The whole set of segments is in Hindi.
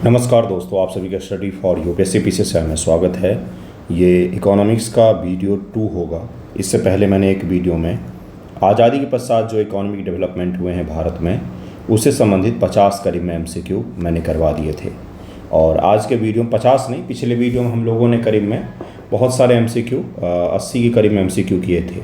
नमस्कार दोस्तों, आप सभी का स्टडी फॉर यूपीएससी पीसीएस में स्वागत है। ये इकोनॉमिक्स का वीडियो 2 होगा। इससे पहले मैंने एक वीडियो में आज़ादी के पश्चात जो इकोनॉमिक डेवलपमेंट हुए हैं भारत में, उससे संबंधित 50 करीब में एमसीक्यू मैंने करवा दिए थे। और आज के वीडियो में 50 नहीं, पिछले वीडियो में हम लोगों ने करीब में बहुत सारे एमसीक्यू 80 के करीब में एमसीक्यू किए थे।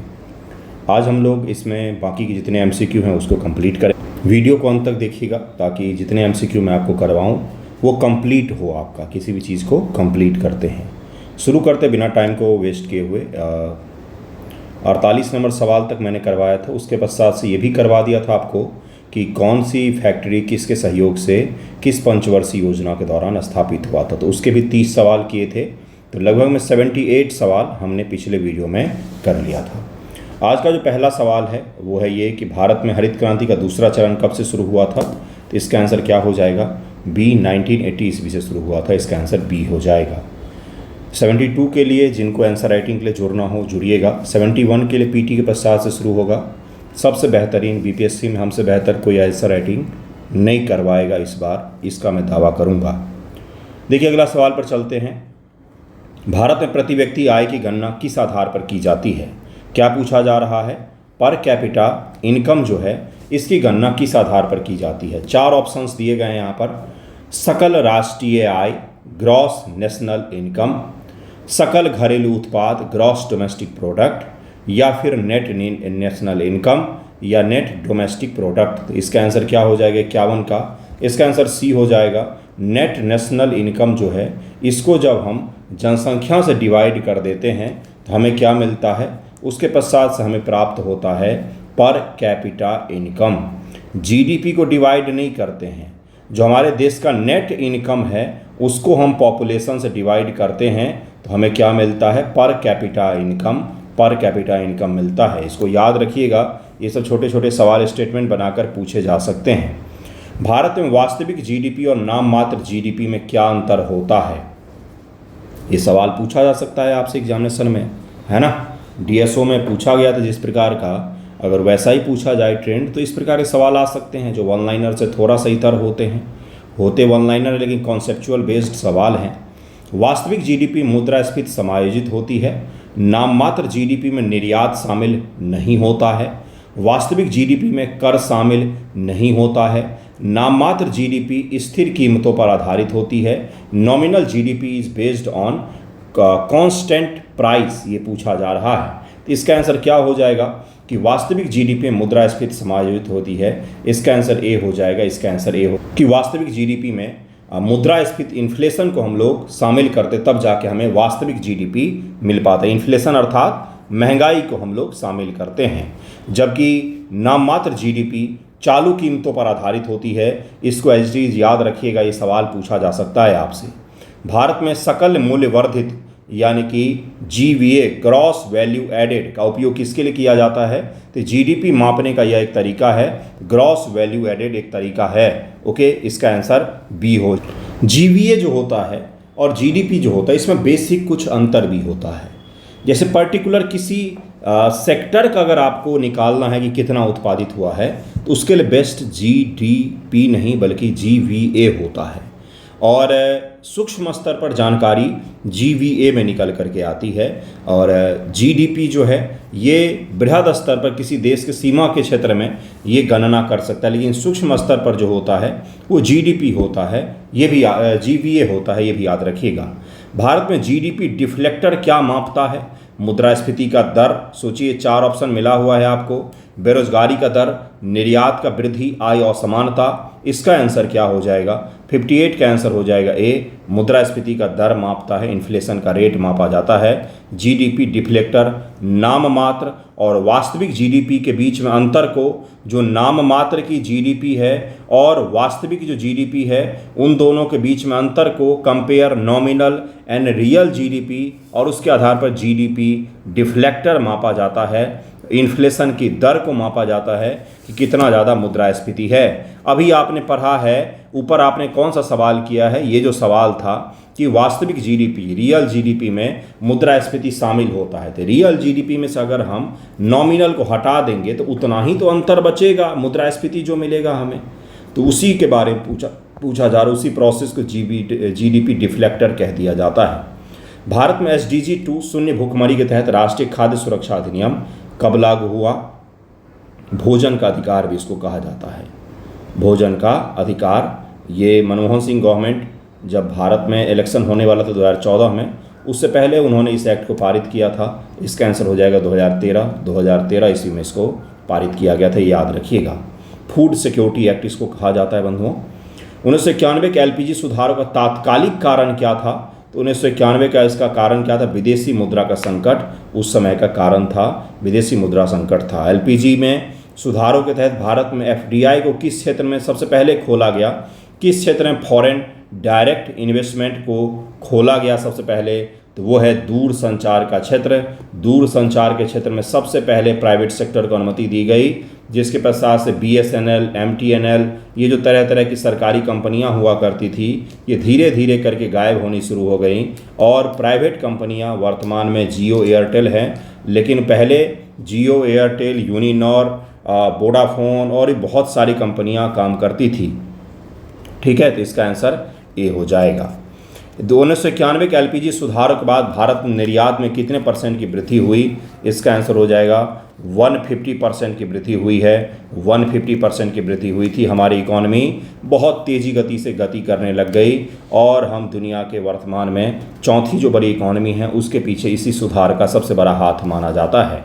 आज हम लोग इसमें बाकी के जितने एमसीक्यू हैं उसको कंप्लीट करें। वीडियो को अंत तक देखिएगा ताकि जितने एमसीक्यू मैं आपको करवाऊँ वो कंप्लीट हो। आपका किसी भी चीज़ को कंप्लीट करते हैं। शुरू करते बिना टाइम को वेस्ट किए हुए 48 नंबर सवाल तक मैंने करवाया था। उसके पश्चात से ये भी करवा दिया था आपको कि कौन सी फैक्ट्री किसके सहयोग से किस पंचवर्षीय योजना के दौरान स्थापित हुआ था। तो उसके भी 30 सवाल किए थे। तो लगभग में 78 सवाल हमने पिछले वीडियो में कर लिया था। आज का जो पहला सवाल है वो है ये कि भारत में हरित क्रांति का दूसरा चरण कब से शुरू हुआ था। तो इसका आंसर क्या हो जाएगा? बी 1980 ईस्वी से शुरू हुआ था। इसका आंसर बी हो जाएगा। 72 के लिए जिनको आंसर राइटिंग के लिए जुड़ना हो जुड़िएगा। 71 के लिए पीटी के पश्चात से शुरू होगा। सबसे बेहतरीन बीपीएससी में हमसे बेहतर कोई आंसर राइटिंग नहीं करवाएगा इस बार, इसका मैं दावा करूंगा। देखिए अगला सवाल पर चलते हैं। भारत में प्रति व्यक्ति आय की गणना किस आधार पर की जाती है? क्या पूछा जा रहा है? पर कैपिटा इनकम जो है इसकी गणना किस आधार पर की जाती है? 4 ऑप्शंस दिए गए हैं यहाँ पर। सकल राष्ट्रीय आय, ग्रॉस नेशनल इनकम, सकल घरेलू उत्पाद, ग्रॉस डोमेस्टिक प्रोडक्ट, या फिर नेट नेशनल इनकम या नेट डोमेस्टिक प्रोडक्ट। तो इसका आंसर क्या हो जाएगा 51 का? इसका आंसर सी हो जाएगा। नेट नेशनल इनकम जो है इसको जब हम जनसंख्या से डिवाइड कर देते हैं तो हमें क्या मिलता है? उसके पश्चात से हमें प्राप्त होता है पर कैपिटा इनकम। जीडीपी को डिवाइड नहीं करते हैं। जो हमारे देश का नेट इनकम है उसको हम पॉपुलेशन से डिवाइड करते हैं तो हमें क्या मिलता है? Per capita income. Per capita income मिलता है। इसको याद रखिएगा। ये सब छोटे छोटे सवाल स्टेटमेंट बनाकर पूछे जा सकते हैं। भारत में वास्तविक जीडीपी और नाम मात्र जीडीपी में क्या अंतर होता है? ये सवाल पूछा जा सकता है आपसे एग्जामिनेशन में, है ना। डीएसओ में पूछा गया था जिस प्रकार का, अगर वैसा ही पूछा जाए ट्रेंड तो इस प्रकार के सवाल आ सकते हैं जो वन लाइनर से थोड़ा सा इतर होते वन लाइनर लेकिन कॉन्सेप्चुअल बेस्ड सवाल हैं। वास्तविक जीडीपी मुद्रास्फीति समायोजित होती है। नाम मात्र जीडीपी में निर्यात शामिल नहीं होता है। वास्तविक जीडीपी में कर शामिल नहीं होता है। नाम मात्र जीडीपी स्थिर कीमतों पर आधारित होती है। Nominal GDP is based on constant price. ये पूछा जा रहा है। तो इसका आंसर क्या हो जाएगा कि वास्तविक जीडीपी में मुद्रास्फीति समायोजित होती है। इसका आंसर ए हो जाएगा। इसका आंसर ए हो कि वास्तविक जीडीपी में मुद्रास्फीति इन्फ्लेशन को हम लोग शामिल करते तब जाके हमें वास्तविक जीडीपी मिल पाता है। इन्फ्लेशन अर्थात महंगाई को हम लोग शामिल करते हैं। जबकि नाम मात्र जीडीपी चालू कीमतों पर आधारित होती है। इसको एज इट इज याद रखिएगा। ये सवाल पूछा जा सकता है आपसे। भारत में सकल मूल्य वर्धित यानी कि जीवीए, ग्रॉस वैल्यू एडेड का उपयोग किसके लिए किया जाता है? तो जीडीपी मापने का यह एक तरीका है। ग्रॉस वैल्यू एडेड एक तरीका है। ओके, इसका आंसर बी हो। जीवीए जो होता है और जीडीपी जो होता है इसमें बेसिक कुछ अंतर भी होता है। जैसे पर्टिकुलर किसी सेक्टर का अगर आपको निकालना है कि कितना उत्पादित हुआ है तो उसके लिए बेस्ट जीडीपी नहीं बल्कि जीवीए होता है। और सूक्ष्म स्तर पर जानकारी जीवीए में निकल करके आती है। और जीडीपी जो है ये बृहद स्तर पर किसी देश के सीमा के क्षेत्र में ये गणना कर सकता है, लेकिन सूक्ष्म स्तर पर जो होता है वो जीडीपी होता है। ये भी जीवीए होता है, ये भी याद रखिएगा। भारत में जीडीपी डिफ्लेक्टर क्या मापता है? मुद्रास्फीति का दर, सोचिए 4 ऑप्शन मिला हुआ है आपको। बेरोजगारी का दर, निर्यात का वृद्धि, आय असमानता। इसका आंसर क्या हो जाएगा? 58 का आंसर हो जाएगा ए। मुद्रास्फीति का दर मापता है, इन्फ्लेशन का रेट मापा जाता है। जीडीपी डिफ्लेक्टर नाम मात्र और वास्तविक जीडीपी के बीच में अंतर को, जो नाम मात्र की जीडीपी है और वास्तविक जो जीडीपी है उन दोनों के बीच में अंतर को compare nominal and real GDP और उसके आधार पर जीडीपी डिफ्लेक्टर मापा जाता है। इन्फ्लेशन की दर को मापा जाता है कि कितना ज़्यादा मुद्रास्फीति है। अभी आपने पढ़ा है, ऊपर आपने कौन सा सवाल किया है? ये जो सवाल था कि वास्तविक जीडीपी, रियल जीडीपी में मुद्रास्फीति शामिल होता है। तो रियल जीडीपी में से अगर हम नॉमिनल को हटा देंगे तो उतना ही तो अंतर बचेगा, मुद्रास्फीति जो मिलेगा हमें। तो उसी के बारे में पूछा जा रहा है, उसी प्रोसेस को जीडीपी डिफ्लेक्टर कह दिया जाता है। भारत में SDG 2 शून्य भूखमरी के तहत राष्ट्रीय खाद्य सुरक्षा अधिनियम कब लागू हुआ? भोजन का अधिकार भी इसको कहा जाता है। भोजन का अधिकार, ये मनमोहन सिंह गवर्नमेंट जब भारत में इलेक्शन होने वाला था 2014 में, उससे पहले उन्होंने इस एक्ट को पारित किया था। इसका आंसर हो जाएगा 2013 ईस्वी में इसको पारित किया गया था, याद रखिएगा। फूड सिक्योरिटी एक्ट इसको कहा जाता है बंधुओं। 1991 के LPG सुधारों का तात्कालिक कारण क्या था? तो 1991 का इसका कारण क्या था? विदेशी मुद्रा का संकट उस समय का कारण था, विदेशी मुद्रा संकट था। LPG में सुधारों के तहत भारत में FDI को किस क्षेत्र में सबसे पहले खोला गया? किस क्षेत्र में फॉरेन डायरेक्ट इन्वेस्टमेंट को खोला गया सबसे पहले? तो वो है दूर संचार का क्षेत्र। दूर संचार के क्षेत्र में सबसे पहले प्राइवेट सेक्टर को अनुमति दी गई, जिसके पश्चात से BSNL, MTNL, ये जो तरह तरह की सरकारी कंपनियां हुआ करती थी, ये धीरे धीरे करके गायब होनी शुरू हो गई और प्राइवेट कंपनियां वर्तमान में जियो एयरटेल है, लेकिन पहले जियो एयरटेल, यूनिनॉर, वोडाफोन और बहुत सारी कंपनियां काम करती थी। ठीक है, तो इसका आंसर ए हो जाएगा। 1991 के LPG सुधारों के बाद भारत में निर्यात में कितने % की वृद्धि हुई? इसका आंसर हो जाएगा 150% की वृद्धि हुई है। 150% की वृद्धि हुई थी। हमारी इकॉनमी बहुत तेज़ी गति से गति करने लग गई और हम दुनिया के वर्तमान में चौथी जो बड़ी इकॉनमी है, उसके पीछे इसी सुधार का सबसे बड़ा हाथ माना जाता है।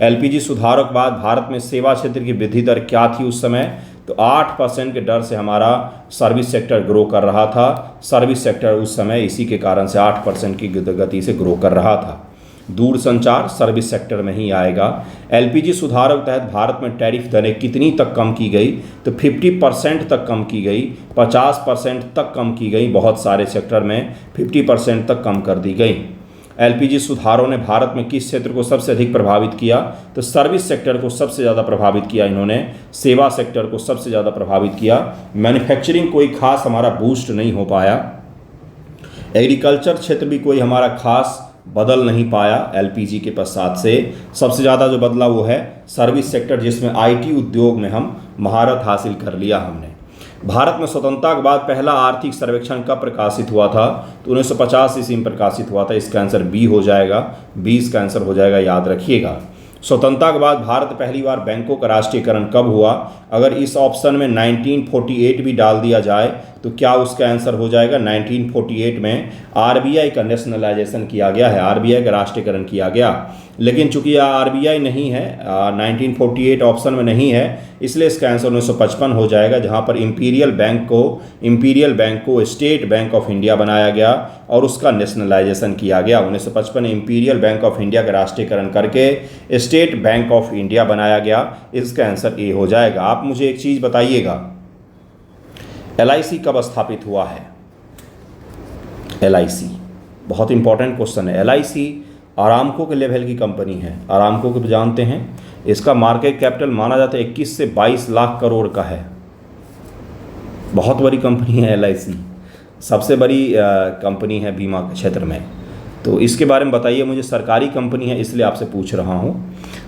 LPG सुधारों के बाद भारत में सेवा क्षेत्र की वृद्धि दर क्या थी उस समय? तो 8% के दर से हमारा सर्विस सेक्टर ग्रो कर रहा था। सर्विस सेक्टर उस समय इसी के कारण से 8% की गति से ग्रो कर रहा था। दूर संचार सर्विस सेक्टर में ही आएगा। LPG सुधारों के तहत भारत में टैरिफ दरें कितनी तक कम की गई? तो 50% तक कम की गई, 50% तक कम की गई। बहुत सारे सेक्टर में 50% तक कम कर दी गई। LPG सुधारों ने भारत में किस क्षेत्र को सबसे अधिक प्रभावित किया? तो सर्विस सेक्टर को सबसे ज़्यादा प्रभावित किया इन्होंने, सेवा सेक्टर को सबसे ज़्यादा प्रभावित किया। मैन्युफैक्चरिंग कोई खास हमारा बूस्ट नहीं हो पाया। एग्रीकल्चर क्षेत्र भी कोई हमारा खास बदल नहीं पाया। LPG के पश्चात से सबसे ज़्यादा जो बदला वो है सर्विस सेक्टर, जिसमें IT उद्योग में हम महारत हासिल कर लिया हमने। भारत में स्वतंत्रता के बाद पहला आर्थिक सर्वेक्षण कब प्रकाशित हुआ था? तो 1950 ईस्वी में प्रकाशित हुआ था। इसका आंसर बी हो जाएगा। 20 का आंसर हो जाएगा, याद रखिएगा। स्वतंत्रता के बाद भारत पहली बार बैंकों का राष्ट्रीयकरण कब हुआ? अगर इस ऑप्शन में 1948 भी डाल दिया जाए तो क्या उसका आंसर हो जाएगा? 1948 में RBI का नेशनलाइजेशन किया गया है, RBI का राष्ट्रीयकरण किया गया। लेकिन चूंकि यह RBI नहीं है, 1948 ऑप्शन में नहीं है, इसलिए इसका आंसर 1955 हो जाएगा, जहां पर इंपीरियल बैंक को स्टेट बैंक ऑफ इंडिया बनाया गया और उसका नेशनलाइजेशन किया गया। 1955 में इंपीरियल बैंक ऑफ इंडिया का राष्ट्रीयकरण करके स्टेट बैंक ऑफ इंडिया बनाया गया। इसका आंसर ए हो जाएगा। आप मुझे एक चीज़ बताइएगा, LIC कब स्थापित हुआ है? LIC बहुत इंपॉर्टेंट क्वेश्चन है। LIC आरामको के लेवल की कंपनी है। आरामको को जानते हैं, इसका मार्केट कैपिटल माना जाता है 21 से 22 लाख करोड़ का है। बहुत बड़ी कंपनी है LIC, सबसे बड़ी कंपनी है बीमा के क्षेत्र में। तो इसके बारे में बताइए मुझे। सरकारी कंपनी है इसलिए आपसे पूछ रहा हूँ।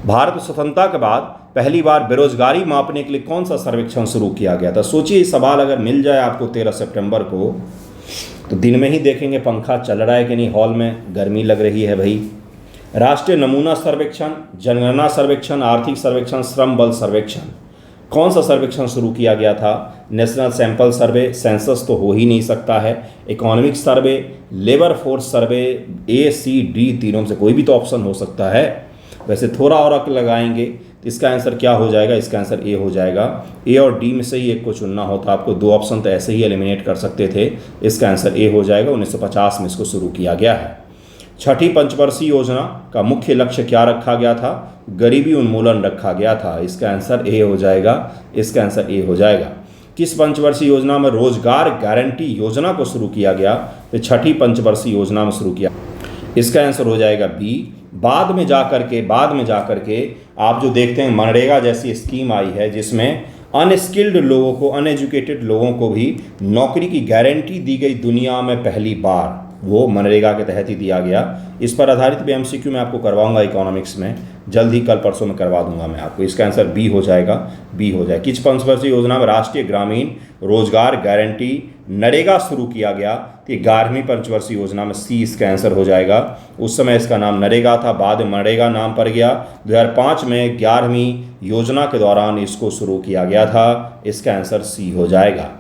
भारत स्वतंत्रता के बाद पहली बार बेरोजगारी मापने के लिए कौन सा सर्वेक्षण शुरू किया गया था? सोचिए, सवाल अगर मिल जाए आपको 13 सितंबर को, तो दिन में ही देखेंगे पंखा चल रहा है कि नहीं, हॉल में गर्मी लग रही है भाई। राष्ट्रीय नमूना सर्वेक्षण, जनगणना सर्वेक्षण, आर्थिक सर्वेक्षण, श्रम बल सर्वेक्षण, कौन सा सर्वेक्षण शुरू किया गया था? नेशनल सैंपल सर्वे, सेंसस तो हो ही नहीं सकता है। Economic survey, labour force survey, ACD, तीनों में से कोई भी तो ऑप्शन हो सकता है। वैसे थोड़ा और अक्ल लगाएंगे तो इसका आंसर क्या हो जाएगा? इसका आंसर ए हो जाएगा। ए और डी में से ही एक को चुनना होता, आपको दो ऑप्शन तो ऐसे ही एलिमिनेट कर सकते थे। इसका आंसर ए हो जाएगा। 1950 में इसको शुरू किया गया है। छठी पंचवर्षीय योजना का मुख्य लक्ष्य क्या रखा गया था? गरीबी उन्मूलन रखा गया था। इसका आंसर ए हो जाएगा। इसका आंसर ए हो जाएगा। किस पंचवर्षीय योजना में रोजगार गारंटी योजना को शुरू किया गया? तो छठी पंचवर्षीय योजना में शुरू किया। इसका आंसर हो जाएगा बी। बाद में जाकर के आप जो देखते हैं मनरेगा जैसी स्कीम आई है, जिसमें अनस्किल्ड लोगों को, अनएजुकेटेड लोगों को भी नौकरी की गारंटी दी गई दुनिया में पहली बार। वो मनरेगा के तहत ही दिया गया। इस पर आधारित भी एमसीक्यू मैं आपको करवाऊंगा इकोनॉमिक्स में, जल्द ही कल परसों में करवा दूंगा मैं आपको। इसका आंसर बी हो जाएगा, बी हो जाए। किस पंचवर्षीय योजना में राष्ट्रीय ग्रामीण रोजगार गारंटी नरेगा शुरू किया गया? तो ये 11वीं पंचवर्षीय योजना में सी इसका आंसर हो जाएगा। उस समय इसका नाम नरेगा था, बाद में मनरेगा नाम पड़ गया। 2005 में 11वीं योजना के दौरान इसको शुरू किया गया था। इसका आंसर सी हो जाएगा।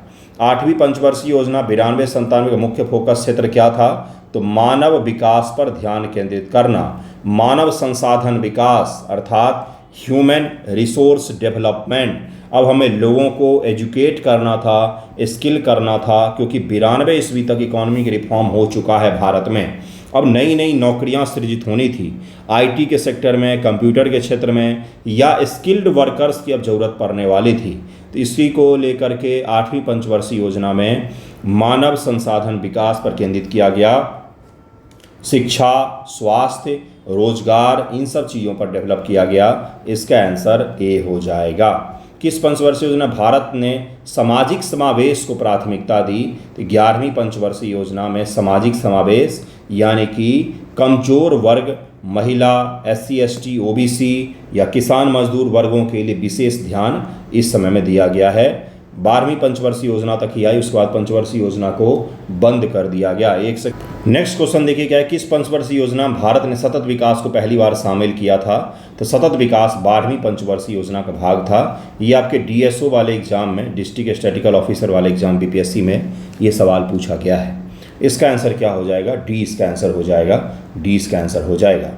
8वीं पंचवर्षीय योजना 92-97 का मुख्य फोकस क्षेत्र क्या था? तो मानव विकास पर ध्यान केंद्रित करना, मानव संसाधन विकास अर्थात ह्यूमन रिसोर्स डेवलपमेंट। अब हमें लोगों को एजुकेट करना था, स्किल करना था, क्योंकि 92 ईस्वी तक इकोनॉमिक रिफॉर्म हो चुका है भारत में। अब नई नई नौकरियां सृजित होनी थी, आईटी के सेक्टर में, कंप्यूटर के क्षेत्र में, या स्किल्ड वर्कर्स की अब ज़रूरत पड़ने वाली थी। तो इसी को लेकर के 8वीं पंचवर्षीय योजना में मानव संसाधन विकास पर केंद्रित किया गया। शिक्षा, स्वास्थ्य, रोजगार, इन सब चीज़ों पर डेवलप किया गया। इसका आंसर ए हो जाएगा। किस पंचवर्षीय योजना भारत ने सामाजिक समावेश को प्राथमिकता दी? तो 11वीं पंचवर्षीय योजना में सामाजिक समावेश यानी कि कमजोर वर्ग, महिला, SC ST OBC या किसान मजदूर वर्गों के लिए विशेष ध्यान इस समय में दिया गया है। 12वीं पंचवर्षीय योजना तक ही आई, उसके बाद पंचवर्षीय योजना को बंद कर दिया गया। एक से नेक्स्ट क्वेश्चन देखिए क्या है, किस पंचवर्षीय योजना में भारत ने सतत विकास को पहली बार शामिल किया था? तो सतत विकास 12वीं पंचवर्षीय योजना का भाग था। ये आपके DSO वाले एग्जाम में, डिस्ट्रिक्ट स्टैटिस्टिकल ऑफिसर वाले एग्जाम BPSC में ये सवाल पूछा गया है। इसका आंसर क्या हो जाएगा? डी इसका आंसर हो जाएगा, डी इसका आंसर हो जाएगा।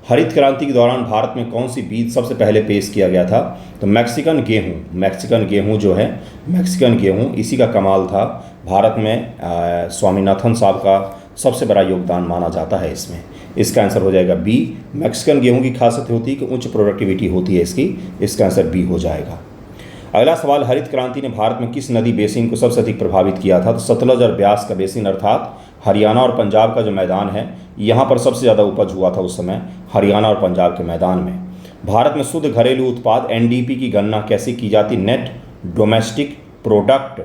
हरित क्रांति के दौरान भारत में कौन सी बीज सबसे पहले पेश किया गया था? तो मैक्सिकन गेहूँ, मैक्सिकन गेहूँ जो है, मैक्सिकन गेहूँ, इसी का कमाल था। भारत में स्वामीनाथन साहब का सबसे बड़ा योगदान माना जाता है इसमें। इसका आंसर हो जाएगा बी। मैक्सिकन गेहूँ की खासियत होती है कि उच्च प्रोडक्टिविटी होती है इसकी। इसका आंसर बी हो जाएगा। अगला सवाल, हरित क्रांति ने भारत में किस नदी बेसिन को सबसे अधिक प्रभावित किया था? तो सतलज और ब्यास का बेसिन अर्थात हरियाणा और पंजाब का जो मैदान है, यहाँ पर सबसे ज़्यादा उपज हुआ था उस समय, हरियाणा और पंजाब के मैदान में। भारत में शुद्ध घरेलू उत्पाद NDP की गणना कैसे की जाती? Net domestic product.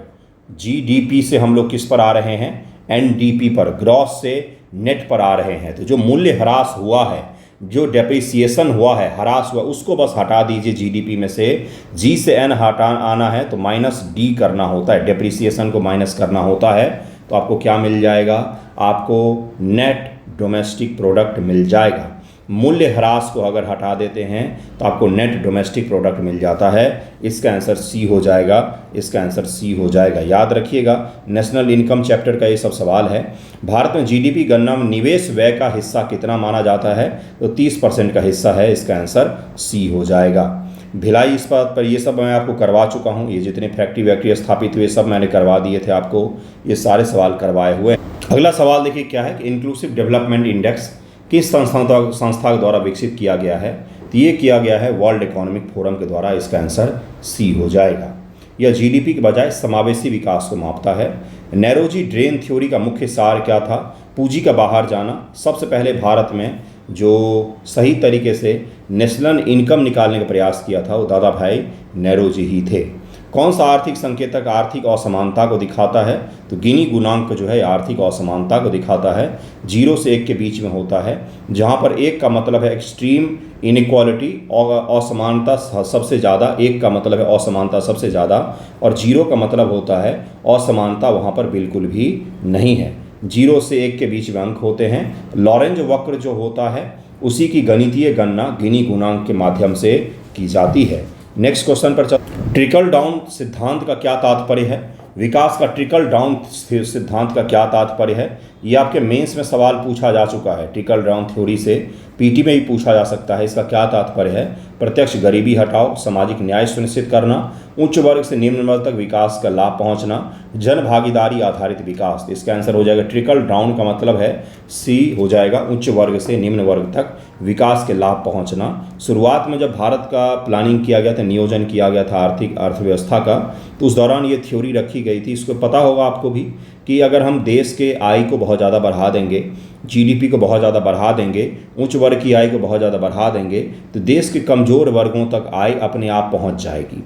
GDP से हम लोग किस पर आ रहे हैं? NDP पर, ग्रॉस से नेट पर आ रहे हैं। तो जो मूल्य ह्रास हुआ है, जो डेप्रिसिएशन हुआ है, ह्रास हुआ, उसको बस हटा दीजिए GDP में से। G से N हटा आना है तो -D करना होता है, डेप्रिसिएशन को माइनस करना होता है। तो आपको क्या मिल जाएगा? आपको नेट डोमेस्टिक प्रोडक्ट मिल जाएगा। मूल्य ह्रास को अगर हटा देते हैं तो आपको नेट डोमेस्टिक प्रोडक्ट मिल जाता है। इसका आंसर सी हो जाएगा, इसका आंसर सी हो जाएगा। याद रखिएगा, नेशनल इनकम चैप्टर का ये सब सवाल है। भारत में GDP गणना में निवेश व्यय का हिस्सा कितना माना जाता है? तो 30% का हिस्सा है। इसका आंसर सी हो जाएगा। भिलाई इस्पात पर ये सब मैं आपको करवा चुका हूँ। ये जितने फैक्ट्री वैक्ट्री स्थापित हुए सब मैंने करवा दिए थे आपको, ये सारे सवाल करवाए हुए। अगला सवाल देखिए क्या है कि इंक्लूसिव डेवलपमेंट इंडेक्स किस संस्था के द्वारा विकसित किया गया है? तो ये किया गया है वर्ल्ड इकोनॉमिक फोरम के द्वारा। इसका आंसर सी हो जाएगा। यह GDP के बजाय समावेशी विकास को मापता है। नैरोजी ड्रेन थ्योरी का मुख्य सार क्या था? पूंजी का बाहर जाना। सबसे पहले भारत में जो सही तरीके से नेशनल इनकम निकालने का प्रयास किया था वो दादा भाई नैरोजी ही थे। कौन सा आर्थिक संकेतक आर्थिक असमानता को दिखाता है? तो गिनी गुणांक जो है आर्थिक असमानता को दिखाता है। 0 से 1 के बीच में होता है, जहाँ पर 1 का मतलब है एक्सट्रीम इनइक्वालिटी और असमानता सबसे ज़्यादा, 1 का मतलब है असमानता सबसे ज़्यादा, और 0 का मतलब होता है असमानता वहाँ पर बिल्कुल भी नहीं है। 0 से 1 के बीच में अंक होते हैं। लॉरेंज वक्र जो होता है उसी की गणितीय गणना गिनी गुणांक के माध्यम से की जाती है। नेक्स्ट क्वेश्चन पर ट्रिकल डाउन सिद्धांत का क्या तात्पर्य है? विकास का ट्रिकल डाउन सिद्धांत का क्या तात्पर्य है? ये आपके मेंस में सवाल पूछा जा चुका है। ट्रिकल डाउन थ्योरी से PT में भी पूछा जा सकता है। इसका क्या तात्पर्य है? प्रत्यक्ष गरीबी हटाओ, सामाजिक न्याय सुनिश्चित करना, उच्च वर्ग से निम्न वर्ग तक विकास का लाभ पहुंचना, जन भागीदारी आधारित विकास। इसका आंसर हो जाएगा ट्रिकल डाउन का मतलब है सी हो जाएगा, उच्च वर्ग से निम्न वर्ग तक विकास के लाभ पहुंचना। शुरुआत में जब भारत का प्लानिंग किया गया था, नियोजन किया गया था आर्थिक अर्थव्यवस्था का, तो उस दौरान ये थ्योरी रखी गई थी। इसको पता होगा आपको भी कि अगर हम देश के आय को बहुत ज़्यादा बढ़ा देंगे, GDP को बहुत ज़्यादा बढ़ा देंगे, उच्च वर्ग की आय को बहुत ज़्यादा बढ़ा देंगे, तो देश के कमज़ोर वर्गों तक आय अपने आप पहुंच जाएगी।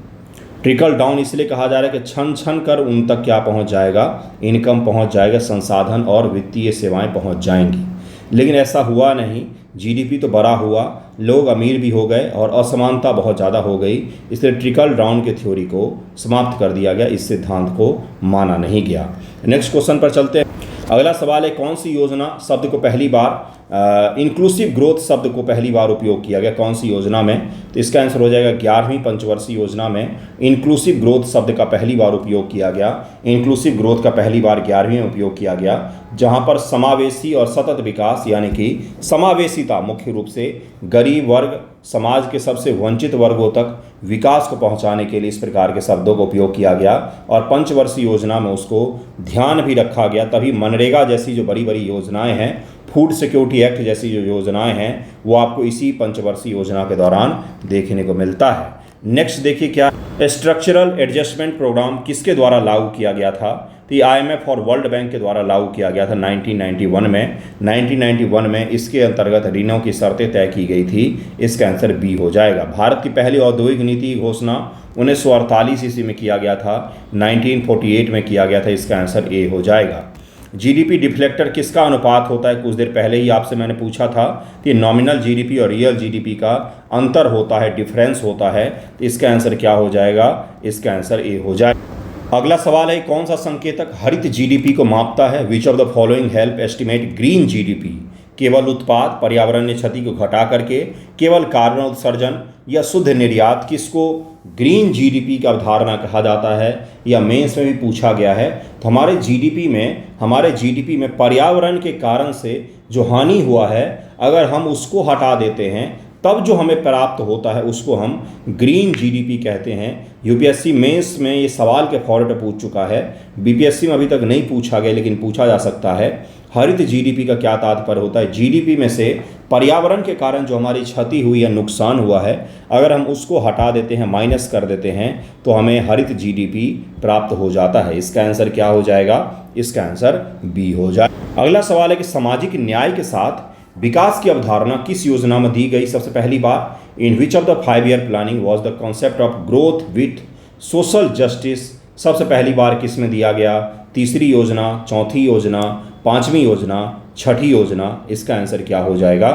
ट्रिकल डाउन इसलिए कहा जा रहा है कि छन छन कर उन तक क्या पहुंच जाएगा, इनकम पहुंच जाएगा, संसाधन और वित्तीय सेवाएं पहुंच जाएंगी। लेकिन ऐसा हुआ नहीं, जीडीपी तो बड़ा हुआ, लोग अमीर भी हो गए और असमानता बहुत ज़्यादा हो गई, इसलिए ट्रिकल डाउन के थ्योरी को समाप्त कर दिया गया, इस सिद्धांत को माना नहीं गया। नेक्स्ट क्वेश्चन पर चलते हैं। अगला सवाल है, कौन सी योजना शब्द को पहली बार इंक्लूसिव ग्रोथ शब्द को पहली बार उपयोग किया गया, कौन सी योजना में? तो इसका आंसर हो जाएगा 11वीं पंचवर्षीय योजना में इंक्लूसिव ग्रोथ शब्द का पहली बार उपयोग किया गया। इंक्लूसिव ग्रोथ का पहली बार 11वीं में उपयोग किया गया, जहां पर समावेशी और सतत विकास यानी कि समावेशिता मुख्य रूप से गरीब वर्ग, समाज के सबसे वंचित वर्गों तक विकास को पहुंचाने के लिए इस प्रकार के शब्दों का उपयोग किया गया और पंचवर्षीय योजना में उसको ध्यान भी रखा गया। तभी मनरेगा जैसी जो बड़ी बड़ी योजनाएं हैं, फूड सिक्योरिटी एक्ट जैसी जो योजनाएं हैं, वो आपको इसी पंचवर्षीय योजना के दौरान देखने को मिलता है। नेक्स्ट देखिए क्या, स्ट्रक्चरल एडजस्टमेंट प्रोग्राम किसके द्वारा लागू किया गया था? तो IMF और वर्ल्ड बैंक के द्वारा लागू किया गया था 1991 में। 1991 में इसके अंतर्गत ऋणों की शर्तें तय की गई थी, इसका आंसर बी हो जाएगा। भारत की पहली औद्योगिक नीति की घोषणा 1948 ईस्वी में किया गया था, 1948 में किया गया था, इसका आंसर ए हो जाएगा। जीडीपी डिफ्लेक्टर किसका अनुपात होता है? कुछ देर पहले ही आपसे मैंने पूछा था कि नॉमिनल जीडीपी और रियल जीडीपी का अंतर होता है, डिफरेंस होता है, तो इसका आंसर क्या हो जाएगा? इसका आंसर ए हो जाएगा। अगला सवाल है, कौन सा संकेतक हरित जीडीपी को मापता है? विच of the following help estimate green GDP? केवल उत्पाद, पर्यावरणीय क्षति को घटा करके, केवल कार्बन उत्सर्जन या शुद्ध निर्यात, किसको ग्रीन जीडीपी का अवधारणा कहा जाता है? या मेंस में भी पूछा गया है। तो हमारे जीडीपी में पर्यावरण के कारण से जो हानि हुआ है, अगर हम उसको हटा देते हैं तब जो हमें प्राप्त होता है उसको हम ग्रीन जीडीपी कहते हैं। यूपीएससी मेंस में ये सवाल के फॉर्मेट पूछ चुका है, बीपीएससी में अभी तक नहीं पूछा गया लेकिन पूछा जा सकता है। हरित जीडीपी का क्या तात्पर्य होता है? जीडीपी में से पर्यावरण के कारण जो हमारी क्षति हुई या नुकसान हुआ है, अगर हम उसको हटा देते हैं, माइनस कर देते हैं, तो हमें हरित जीडीपी प्राप्त हो जाता है। इसका आंसर क्या हो जाएगा? इसका आंसर बी हो जाएगा। अगला सवाल है कि सामाजिक न्याय के साथ विकास की अवधारणा किस योजना में दी गई सबसे पहली बार? In which of the 5 year planning was the concept of growth with social justice सबसे पहली बार किस में दिया गया? तीसरी योजना, चौथी योजना, पांचवी योजना, छठी योजना? इसका आंसर क्या हो जाएगा?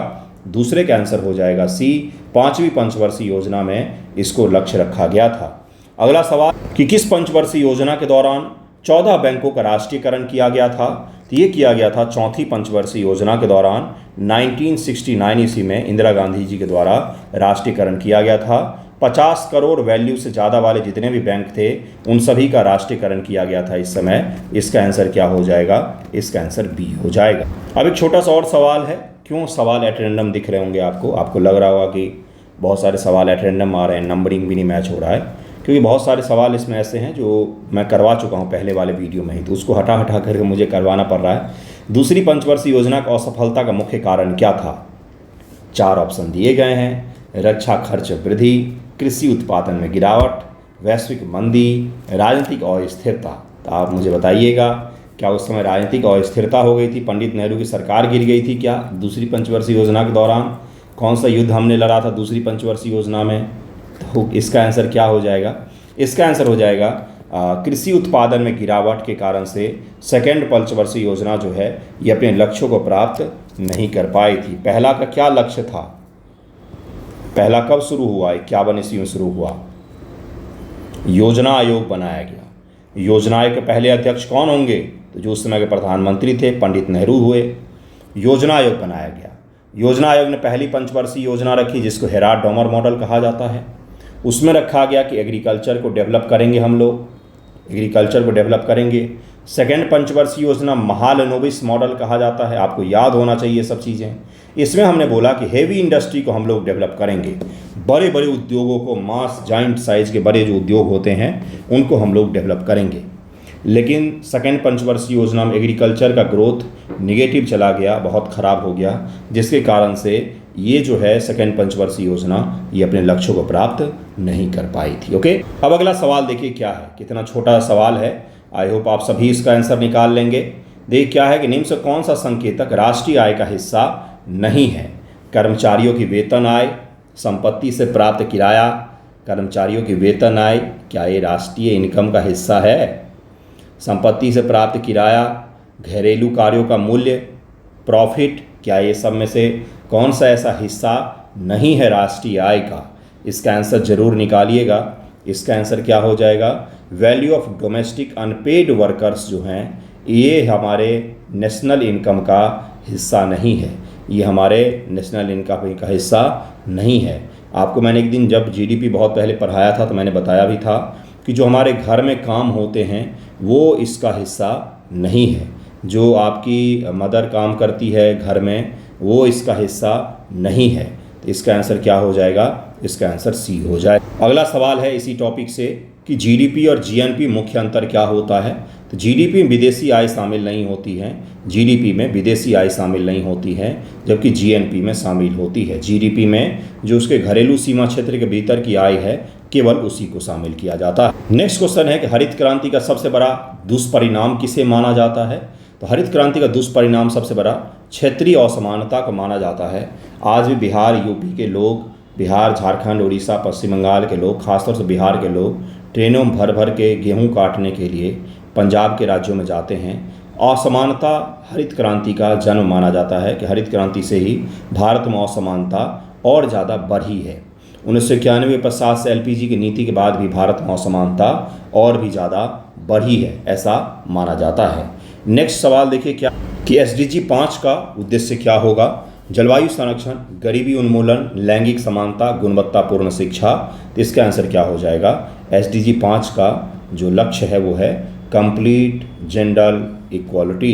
दूसरे का आंसर हो जाएगा सी, पांचवी पंचवर्षीय योजना में इसको लक्ष्य रखा गया था। अगला सवाल कि किस पंचवर्षीय योजना के दौरान 14 बैंकों का राष्ट्रीयकरण किया गया था? तो ये किया गया था चौथी पंचवर्षीय योजना के दौरान 1969 ईस्वी में इंदिरा गांधी जी के द्वारा राष्ट्रीयकरण किया गया था। 50 करोड़ वैल्यू से ज़्यादा वाले जितने भी बैंक थे उन सभी का राष्ट्रीयकरण किया गया था इस समय। इसका आंसर क्या हो जाएगा? इसका आंसर बी हो जाएगा। अब एक छोटा सा और सवाल है, क्यों सवाल एट रैंडम दिख रहे होंगे आपको लग रहा होगा कि बहुत सारे सवाल एट रैंडम आ रहे हैं, नंबरिंग भी नहीं मैच हो रहा है, क्योंकि बहुत सारे सवाल इसमें ऐसे हैं जो मैं करवा चुका हूं पहले वाले वीडियो में ही, तो उसको हटा करके मुझे करवाना पड़ रहा है। दूसरी पंचवर्षीय योजना की असफलता का मुख्य कारण क्या था? 4 ऑप्शन दिए गए हैं, रक्षा खर्च वृद्धि, कृषि उत्पादन में गिरावट, वैश्विक मंदी, राजनीतिक अस्थिरता। तो आप मुझे बताइएगा, क्या उस समय राजनीतिक अस्थिरता हो गई थी? पंडित नेहरू की सरकार गिर गई थी क्या दूसरी पंचवर्षीय योजना के दौरान? कौन सा युद्ध हमने लड़ा था दूसरी पंचवर्षीय योजना में? तो इसका आंसर क्या हो जाएगा? इसका आंसर हो जाएगा कृषि उत्पादन में गिरावट के कारण से सेकेंड पंचवर्षीय योजना जो है ये अपने लक्ष्यों को प्राप्त नहीं कर पाई थी। पहला का क्या लक्ष्य था? पहला कब शुरू हुआ? 51 ईस्वी में शुरू हुआ। योजना आयोग बनाया गया। योजना आयोग के पहले अध्यक्ष कौन होंगे? तो जो उस समय के प्रधानमंत्री थे पंडित नेहरू हुए। योजना आयोग बनाया गया। योजना आयोग ने पहली पंचवर्षीय योजना रखी जिसको हेराल्ड डॉमर मॉडल कहा जाता है। उसमें रखा गया कि एग्रीकल्चर को डेवलप करेंगे, हम लोग एग्रीकल्चर को डेवलप करेंगे। सेकेंड पंचवर्षीय योजना महालनोबिस मॉडल कहा जाता है, आपको याद होना चाहिए सब चीज़ें। इसमें हमने बोला कि हेवी इंडस्ट्री को हम लोग डेवलप करेंगे, बड़े बड़े उद्योगों को, मास जाइंट साइज के बड़े जो उद्योग होते हैं उनको हम लोग डेवलप करेंगे। लेकिन सेकेंड पंचवर्षीय योजना में एग्रीकल्चर का ग्रोथ निगेटिव चला गया, बहुत ख़राब हो गया, जिसके कारण से ये जो है सेकेंड पंचवर्षीय योजना ये अपने लक्ष्यों को प्राप्त नहीं कर पाई थी। ओके, अब अगला सवाल देखिए क्या है, कितना छोटा सवाल है। आई होप आप सभी इसका आंसर निकाल लेंगे। देखिए क्या है कि निम्न से कौन सा संकेतक राष्ट्रीय आय का हिस्सा नहीं है? कर्मचारियों की वेतन आय, संपत्ति से प्राप्त किराया, कर्मचारियों की वेतन आय, क्या ये राष्ट्रीय इनकम का हिस्सा है? संपत्ति से प्राप्त किराया, घरेलू कार्यों का मूल्य, प्रॉफिट, क्या ये सब में से कौन सा ऐसा हिस्सा नहीं है राष्ट्रीय आय का? इसका आंसर जरूर निकालिएगा। इसका आंसर क्या हो जाएगा? Value of domestic unpaid workers जो हैं, ये हमारे नेशनल इनकम का हिस्सा नहीं है। ये हमारे नेशनल इनकम का हिस्सा नहीं है। आपको मैंने एक दिन जब जीडीपी बहुत पहले पढ़ाया था तो मैंने बताया भी था कि जो हमारे घर में काम होते हैं वो इसका हिस्सा नहीं है। जो आपकी मदर काम करती है घर में वो इसका हिस्सा नहीं है। तो इसका आंसर क्या हो जाएगा? इसका आंसर सी हो जाए। अगला सवाल है इसी टॉपिक से कि जीडीपी और जीएनपी मुख्य अंतर क्या होता है? तो जीडीपी में विदेशी आय शामिल नहीं होती है। जीडीपी में विदेशी आय शामिल नहीं होती है, जबकि जीएनपी में शामिल होती है। जीडीपी में जो उसके घरेलू सीमा क्षेत्र के भीतर की आय है केवल उसी को शामिल किया जाता है। नेक्स्ट क्वेश्चन है कि हरित क्रांति का सबसे बड़ा दुष्परिणाम किसे माना जाता है? तो हरित क्रांति का दुष्परिणाम सबसे बड़ा क्षेत्रीय असमानता को माना जाता है। आज भी बिहार, यूपी के लोग, बिहार, झारखंड, उड़ीसा, पश्चिम बंगाल के लोग, खासतौर से बिहार के लोग ट्रेनों में भर भर के गेहूं काटने के लिए पंजाब के राज्यों में जाते हैं। असमानता हरित क्रांति का जन्म माना जाता है कि हरित क्रांति से ही भारत में असमानता और ज़्यादा बढ़ी है। 1991-50 से एलपीजी की नीति के बाद भी भारत में असमानता और भी ज़्यादा बढ़ी है, ऐसा माना जाता है। नेक्स्ट सवाल देखिए क्या कि एसडीजी 5 का उद्देश्य क्या होगा? जलवायु संरक्षण, गरीबी उन्मूलन, लैंगिक समानता, गुणवत्तापूर्ण शिक्षा। तो इसका आंसर क्या हो जाएगा? एसडीजी 5 का जो लक्ष्य है वो है कंप्लीट जेंडर इक्वालिटी।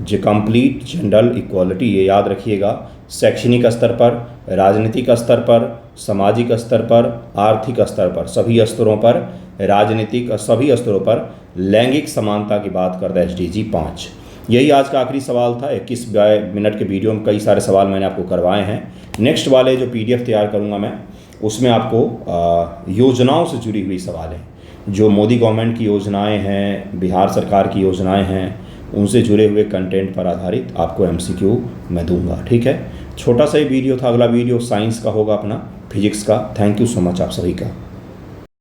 जो कंप्लीट जेंडर इक्वालिटी, ये याद रखिएगा। शैक्षणिक स्तर पर, राजनीतिक स्तर पर, सामाजिक स्तर पर, आर्थिक स्तर पर, सभी स्तरों पर, राजनीतिक और सभी स्तरों पर लैंगिक समानता की बात करता है एसडीजी 5। यही आज का आखिरी सवाल था। 21 मिनट के वीडियो में कई सारे सवाल मैंने आपको करवाए हैं। नेक्स्ट वाले जो पीडीएफ तैयार करूंगा मैं, उसमें आपको योजनाओं से जुड़ी हुई सवाल हैं, जो मोदी गवर्नमेंट की योजनाएं हैं, बिहार सरकार की योजनाएं हैं, उनसे जुड़े हुए कंटेंट पर आधारित आपको एमसीक्यू मैं दूंगा। ठीक है, छोटा सा ही वीडियो था। अगला वीडियो साइंस का होगा, अपना फिजिक्स का। थैंक यू सो मच आप सभी का।